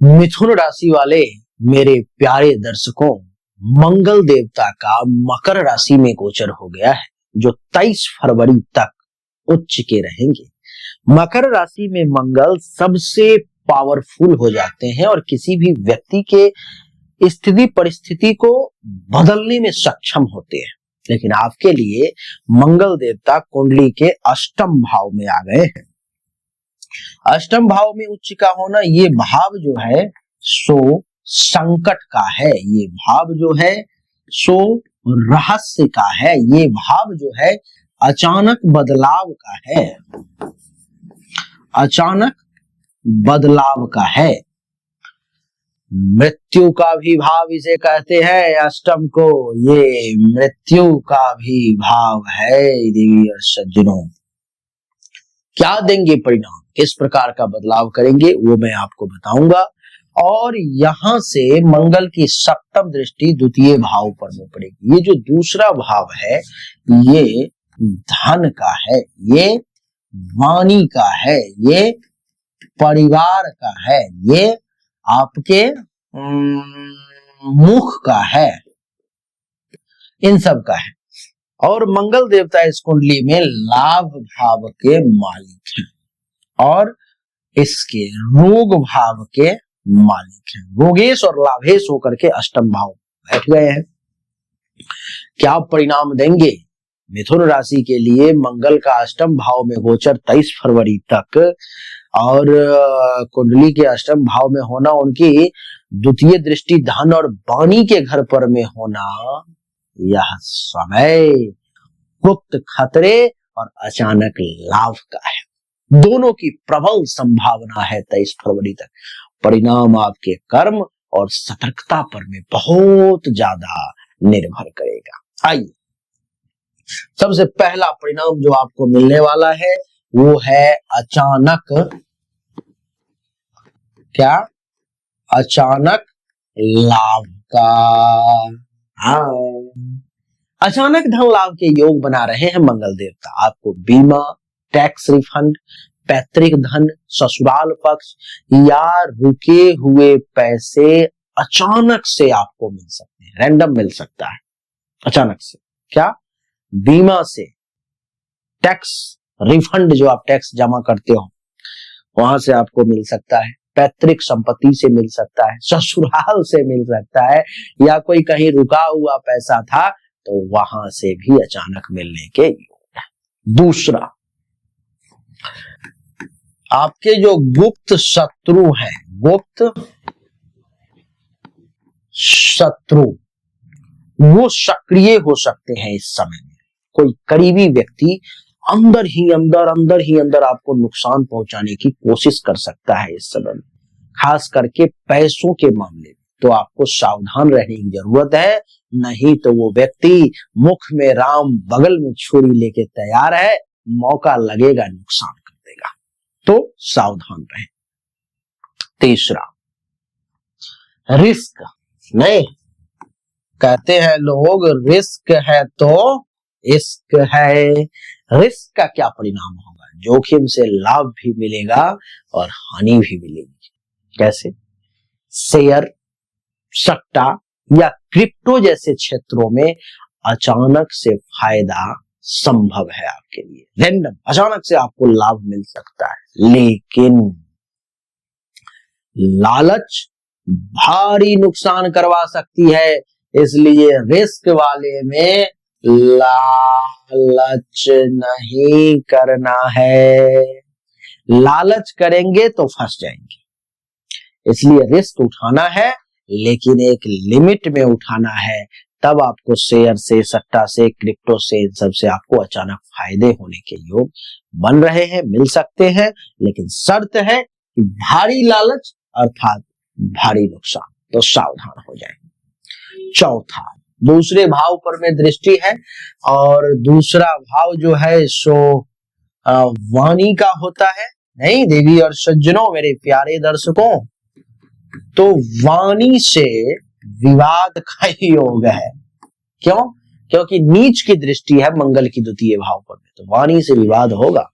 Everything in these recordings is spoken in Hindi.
मिथुन राशि वाले मेरे प्यारे दर्शकों, मंगल देवता का मकर राशि में गोचर हो गया है, जो 23 फरवरी तक उच्च के रहेंगे। मकर राशि में मंगल सबसे पावरफुल हो जाते हैं और किसी भी व्यक्ति के स्थिति परिस्थिति को बदलने में सक्षम होते हैं। लेकिन आपके लिए मंगल देवता कुंडली के अष्टम भाव में आ गए हैं। अष्टम भाव में उच्च का होना, ये भाव जो है सो संकट का है, ये भाव जो है सो रहस्य का है, ये भाव जो है अचानक बदलाव का है, अचानक बदलाव का है। मृत्यु का भी भाव इसे कहते हैं अष्टम को, ये मृत्यु का भी भाव है। देवी और सज्जनों, क्या देंगे परिणाम, किस प्रकार का बदलाव करेंगे, वो मैं आपको बताऊंगा। और यहां से मंगल की सप्तम दृष्टि द्वितीय भाव पर में पड़ेगी। ये जो दूसरा भाव है ये धन का है, ये वाणी का है, ये परिवार का है, ये आपके मुख का है, इन सब का है। और मंगल देवता इस कुंडली में लाभ भाव के मालिक हैं और इसके रोग भाव के मालिक हैं। रोगेश और लाभेश होकर के अष्टम भाव बैठ गए हैं। क्या परिणाम देंगे मिथुन राशि के लिए मंगल का अष्टम भाव में गोचर 23 फरवरी तक, और कुंडली के अष्टम भाव में होना, उनकी द्वितीय दृष्टि धन और वाणी के घर पर में होना, यह समय गुप्त खतरे और अचानक लाभ का है। दोनों की प्रबल संभावना है 23 फरवरी तक। परिणाम आपके कर्म और सतर्कता पर में बहुत ज्यादा निर्भर करेगा। आइए, सबसे पहला परिणाम जो आपको मिलने वाला है वो है अचानक, क्या, अचानक लाभ का। अचानक धन लाभ के योग बना रहे हैं मंगल देवता। आपको बीमा, टैक्स रिफंड, पैतृक धन, ससुराल पक्ष या रुके हुए पैसे अचानक से आपको मिल सकते हैं, रैंडम मिल सकता है अचानक से। क्या, बीमा से, टैक्स रिफंड, जो आप टैक्स जमा करते हो वहां से आपको मिल सकता है, पैतृक संपत्ति से मिल सकता है, ससुराल से मिल सकता है, या कोई कहीं रुका हुआ पैसा था तो वहां से भी अचानक मिलने के योग है। दूसरा, आपके जो गुप्त शत्रु हैं, गुप्त शत्रु, वो सक्रिय हो सकते हैं इस समय में। कोई करीबी व्यक्ति अंदर ही अंदर आपको नुकसान पहुंचाने की कोशिश कर सकता है इस समय में, खास करके पैसों के मामले में। तो आपको सावधान रहने की जरूरत है, नहीं तो वो व्यक्ति मुख में राम बगल में छुरी लेके तैयार है, मौका लगेगा नुकसान कर देगा, तो सावधान रहें। तीसरा, रिस्क नहीं, कहते हैं लोग रिस्क है तो इश्क है। रिस्क का क्या परिणाम होगा, जोखिम से लाभ भी मिलेगा और हानि भी मिलेगी। कैसे, शेयर, सट्टा या क्रिप्टो जैसे क्षेत्रों में अचानक से फायदा संभव है आपके लिए, रैंडम अचानक से आपको लाभ मिल सकता है। लेकिन लालच भारी नुकसान करवा सकती है, इसलिए रिस्क वाले में लालच नहीं करना है। लालच करेंगे तो फंस जाएंगे, इसलिए रिस्क उठाना है, लेकिन एक लिमिट में उठाना है। तब आपको शेयर से, सट्टा से, क्रिप्टो से, इन सब से आपको अचानक फायदे होने के योग बन रहे हैं, मिल सकते हैं। लेकिन शर्त है कि भारी लालच अर्थात भारी नुकसान, तो सावधान हो जाए। चौथा, दूसरे भाव पर में दृष्टि है, और दूसरा भाव जो है सो वाणी का होता है। नहीं देवी और सज्जनों, मेरे प्यारे दर्शकों, तो वाणी से विवाद का योग है। क्यों? क्योंकि नीच की दृष्टि है मंगल की द्वितीय भाव पर में, तो वाणी से विवाद होगा।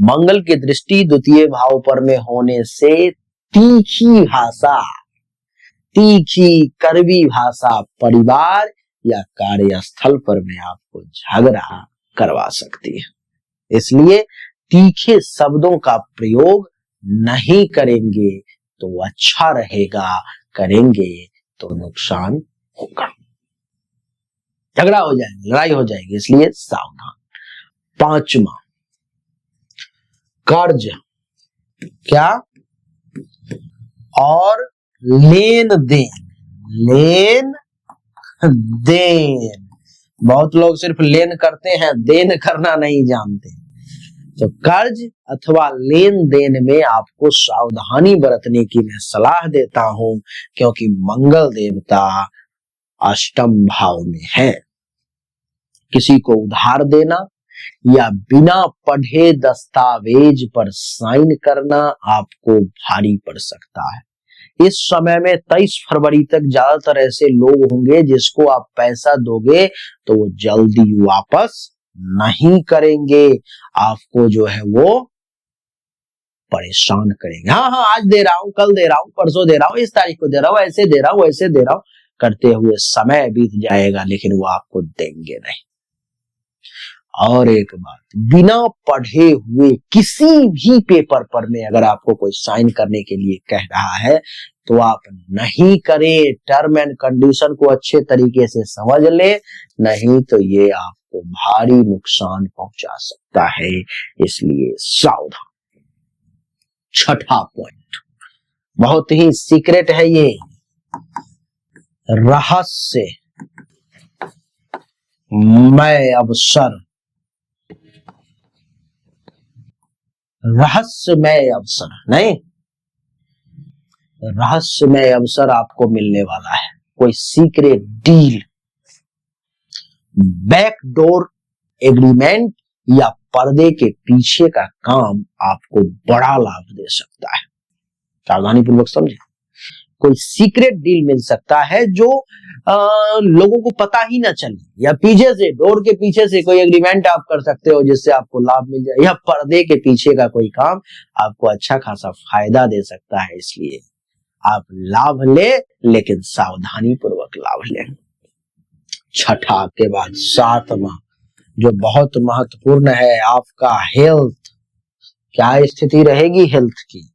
मंगल की दृष्टि द्वितीय भाव पर में होने से तीखी भाषा, तीखी कड़वी भाषा परिवार या कार्यस्थल पर में आपको झगड़ा करवा सकती है। इसलिए तीखे शब्दों का प्रयोग नहीं करेंगे तो अच्छा रहेगा, करेंगे तो नुकसान होगा, झगड़ा हो जाएगा, लड़ाई हो जाएगी, इसलिए सावधान। पांचवा, कर्ज क्या और लेन देन, लेन देन। बहुत लोग सिर्फ लेन करते हैं, देन करना नहीं जानते। तो कर्ज अथवा लेन देन में आपको सावधानी बरतने की मैं सलाह देता हूं, क्योंकि मंगल देवता अष्टम भाव में है। किसी को उधार देना या बिना पढ़े दस्तावेज पर साइन करना आपको भारी पड़ सकता है। इस समय में 23 फरवरी तक ज्यादातर ऐसे लोग होंगे जिसको आप पैसा दोगे तो वो जल्दी वापस नहीं करेंगे, आपको जो है वो परेशान करेंगे। हाँ, आज दे रहा हूं, कल दे रहा हूं, परसों दे रहा हूं, इस तारीख को दे रहा हूं, ऐसे दे रहा हूं, वैसे दे रहा हूं, करते हुए समय बीत जाएगा, लेकिन वो आपको देंगे नहीं। और एक बात, बिना पढ़े हुए किसी भी पेपर पर में अगर आपको कोई साइन करने के लिए कह रहा है तो आप नहीं करें। टर्म एंड कंडीशन को अच्छे तरीके से समझ ले, नहीं तो ये आपको भारी नुकसान पहुंचा सकता है, इसलिए सावधान। छठा पॉइंट बहुत ही सीक्रेट है, ये रहस्यमय अवसर, रहस्यमय अवसर नहीं, रहस्यमय अवसर आपको मिलने वाला है। कोई सीक्रेट डील, बैकडोर एग्रीमेंट या पर्दे के पीछे का काम आपको बड़ा लाभ दे सकता है। सावधानी पूर्वक समझे। कोई सीक्रेट डील मिल सकता है जो लोगों को पता ही ना चले, या पीछे से, डोर के पीछे से कोई एग्रीमेंट आप कर सकते हो जिससे आपको लाभ मिल जाए, या पर्दे के पीछे का कोई काम आपको अच्छा खासा फायदा दे सकता है। इसलिए आप लाभ ले, लेकिन सावधानी पूर्वक लाभ लें। छठा के बाद सातवां जो बहुत महत्वपूर्ण है, आपका हेल्थ। क्या स्थिति रहेगी हेल्थ की?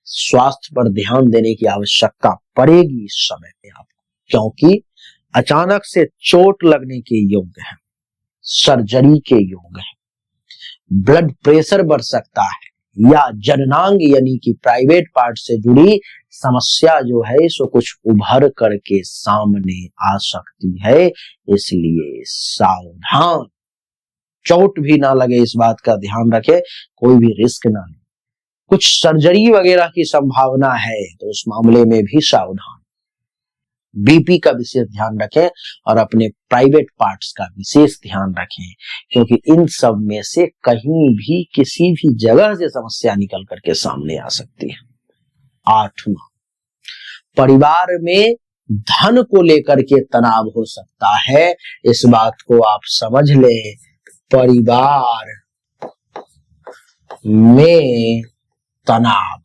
स्वास्थ्य पर ध्यान देने की आवश्यकता पड़ेगी इस समय में आपको, क्योंकि अचानक से चोट लगने के योग है, सर्जरी के योग है, ब्लड प्रेशर बढ़ सकता है, या जननांग यानी कि प्राइवेट पार्ट से जुड़ी समस्या जो है सो कुछ उभर करके सामने आ सकती है, इसलिए सावधान। चोट भी ना लगे इस बात का ध्यान रखें, कोई भी रिस्क ना ले। कुछ सर्जरी वगैरह की संभावना है तो उस मामले में भी सावधान। बीपी का विशेष ध्यान रखें और अपने प्राइवेट पार्ट्स का विशेष ध्यान रखें, क्योंकि इन सब में से कहीं भी किसी भी जगह से समस्या निकल करके सामने आ सकती है। आठवां, परिवार में धन को लेकर के तनाव हो सकता है, इस बात को आप समझ लें। परिवार में तनाव,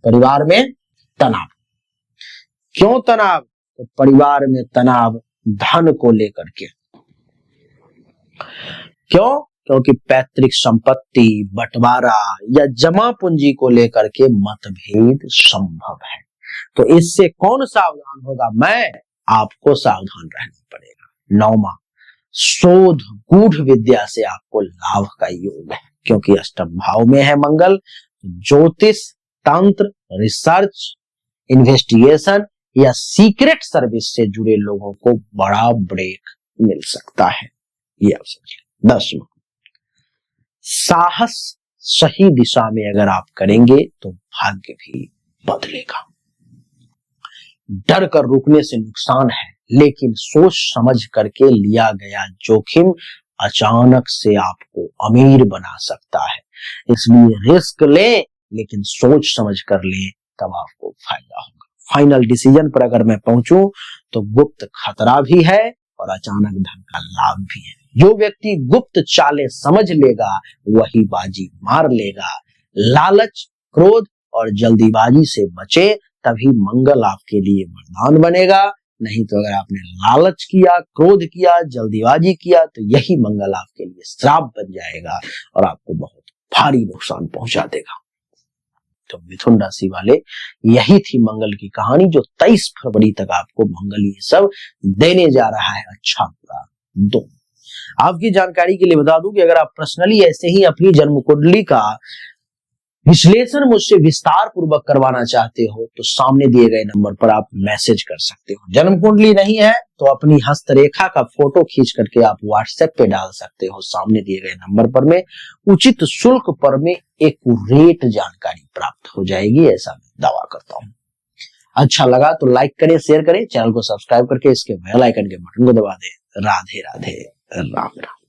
परिवार में तनाव, क्यों तनाव? तो परिवार में तनाव धन को लेकर के। क्यों? क्योंकि पैतृक संपत्ति, बंटवारा या जमा पूंजी को लेकर के मतभेद संभव है। तो इससे कौन सावधान होगा? मैं, आपको सावधान रहना पड़ेगा। नौवां, शोध गूढ़ विद्या से आपको लाभ का योग है, क्योंकि अष्टम भाव में है मंगल। ज्योतिष, तंत्र, रिसर्च, इन्वेस्टिगेशन या सीक्रेट सर्विस से जुड़े लोगों को बड़ा ब्रेक मिल सकता है, ये आप समझिए। 10वां, साहस सही दिशा में अगर आप करेंगे तो भाग्य भी बदलेगा। डर कर रुकने से नुकसान है, लेकिन सोच समझ करके लिया गया जोखिम अचानक से आपको अमीर बना सकता है, इसलिए रिस्क लें, लेकिन सोच समझ कर लें, तब आपको फायदा होगा। फाइनल डिसीजन पर अगर मैं पहुंचूं तो गुप्त खतरा भी है और अचानक धन का लाभ भी है। जो व्यक्ति गुप्त चालें समझ लेगा वही बाजी मार लेगा। लालच, क्रोध और जल्दीबाजी से बचे, तभी मंगल आपके लिए वरदान बनेगा। नहीं तो अगर आपने लालच किया, क्रोध किया, जल्दीबाजी किया, तो यही मंगल आपके लिए श्राप बन जाएगा और आपको बहुत भारी नुकसान पहुंचा देगा। तो मिथुन राशि वाले, यही थी मंगल की कहानी, जो 23 फरवरी तक आपको मंगल ये सब देने जा रहा है, अच्छा बुरा दोनों। आपकी जानकारी के लिए बता दूं कि अगर आप पर्सनली ऐसे ही अपनी जन्म कुंडली का विश्लेषण मुझसे विस्तार पूर्वक करवाना चाहते हो, तो सामने दिए गए नंबर पर आप मैसेज कर सकते हो। जन्म कुंडली नहीं है तो अपनी हस्तरेखा का फोटो खींच करके आप व्हाट्सएप पे डाल सकते हो, सामने दिए गए नंबर पर में उचित शुल्क पर में एक्यूरेट जानकारी प्राप्त हो जाएगी, ऐसा मैं दावा करता हूं। अच्छा लगा तो लाइक करें, शेयर करें, चैनल को सब्सक्राइब करके इसके बेल आइकन के बटन को दबा दें। राधे राधे, राम राम।